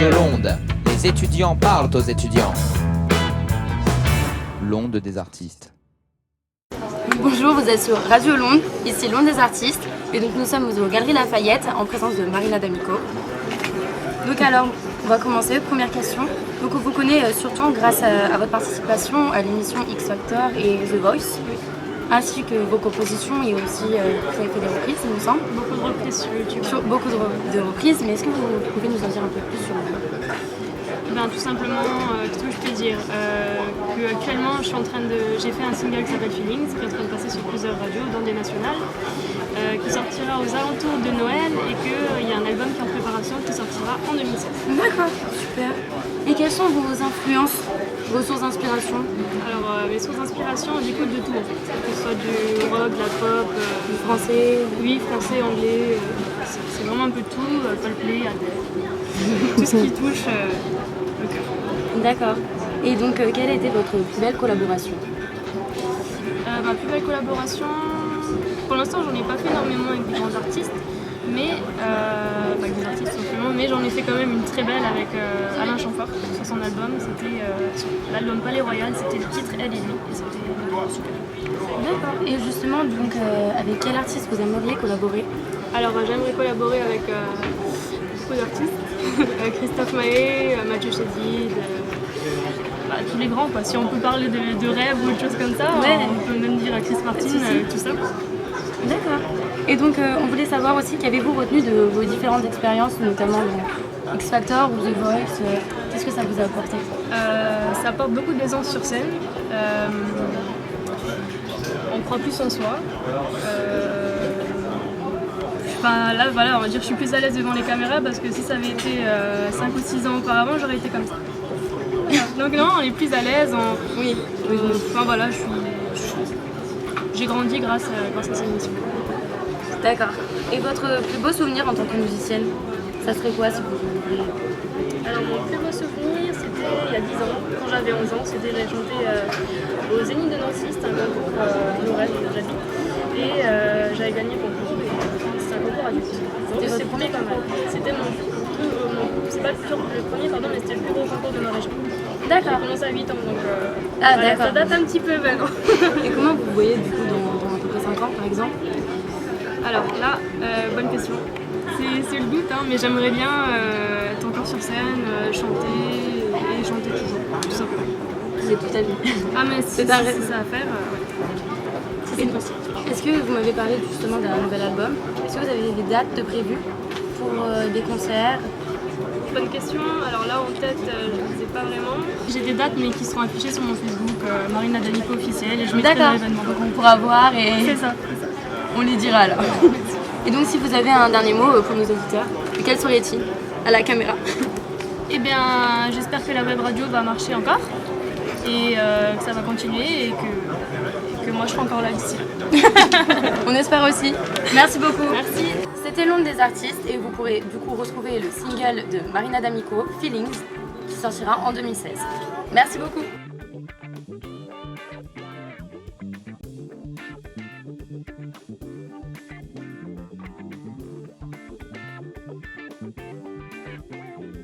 Radio L'Onde. Les étudiants parlent aux étudiants. L'Onde des artistes. Bonjour, vous êtes sur Radio L'Onde, ici L'Onde des artistes. Et donc nous sommes aux Galeries Lafayette en présence de Marina D'Amico. Donc alors, on va commencer. Première question. Donc on vous connaît surtout grâce à votre participation à l'émission X Factor et The Voice, ainsi que vos compositions et aussi vous avez fait des reprises, il me semble. Beaucoup de reprises sur YouTube. Beaucoup de reprises, mais est-ce que vous pouvez nous en dire un peu plus sur vous? Tout simplement, qu'est-ce que je peux dire que actuellement, j'ai fait un single qui s'appelle Feelings, qui est en train de passer sur plusieurs radios, dans des nationales, qui sortira aux alentours de Noël et qu'il y a un album qui est en préparation qui sortira en 2016. D'accord, super. Et quelles sont vos influences, vos sources d'inspiration? Alors, mes sources d'inspiration, j'écoute de tout en fait, que ce soit du rock, de la pop, Du français? oui, français, anglais, c'est vraiment un peu tout, Coldplay, Adele, tout ce qui touche le cœur. D'accord. Et donc, quelle a été votre plus belle collaboration? Ma plus belle collaboration, pour l'instant j'en ai pas fait énormément avec des grands artistes, mais avec des artistes simplement, mais j'en ai fait quand même une très belle avec Alain Chamfort sur son album. C'était sur l'album Palais Royal, c'était le titre Elle et lui, et c'était super. D'accord. Et justement, donc, avec quel artiste vous aimeriez collaborer? Alors j'aimerais collaborer avec beaucoup d'artistes, Christophe Maé, Mathieu Chédid, tous les grands quoi. Si on peut parler de rêve ou de choses comme ça, ouais. On peut même dire à Chris Martin, tout ça. D'accord. Et donc, on voulait savoir aussi qu'avez-vous retenu de vos différentes expériences, notamment X Factor ou The Voice, qu'est-ce que ça vous a apporté? Ça apporte beaucoup d'aisance sur scène. On croit plus en soi. Là, voilà, on va dire que je suis plus à l'aise devant les caméras parce que si ça avait été 5 ou 6 ans auparavant, j'aurais été comme ça. Donc non, on est plus à l'aise. Oui. Enfin voilà, j'ai grandi grâce à cette émission. D'accord. Et votre plus beau souvenir en tant que musicienne, ça serait quoi si vous voulez? Alors mon plus beau souvenir, c'était il y a 10 ans, quand j'avais 11 ans. J'ai chanté au Zénith de Nancy, c'était un concours Lorraine où j'habite. Et j'avais gagné le concours. C'est un concours adulte. C'était le premier pas mal. C'était c'est pas le premier, pardon, mais c'était le plus gros concours de ma région. D'accord. J'ai commencé à 8 ans, donc voilà, ça date un petit peu maintenant. Et comment vous voyez du coup dans à peu près 5 ans par exemple? Alors là, bonne question. C'est le doute, hein, mais j'aimerais bien être encore sur scène, chanter et chanter toujours, tout simplement. C'est toute ta vie. Ah mais si c'est ça à faire, ouais. C'est possible. Est-ce que vous m'avez parlé justement d'un nouvel album? Est-ce que vous avez des dates de prévues pour des concerts? Bonne question. Alors là en tête, je ne sais pas vraiment. J'ai des dates mais qui seront affichées sur mon Facebook, Marina D'Amico officiel, et je mettrai l'événement. Donc on pourra voir et C'est ça. on les dira alors. Et donc si vous avez un dernier mot pour nos auditeurs, quel serait-il à la caméra? Eh bien, j'espère que la web radio va marcher encore et que ça va continuer et que moi je serai encore là ici. On espère aussi. Merci beaucoup. Merci. C'était L'Onde des artistes et vous pourrez du coup retrouver le single de Marina D'Amico, Feelings, qui sortira en 2016. Merci beaucoup.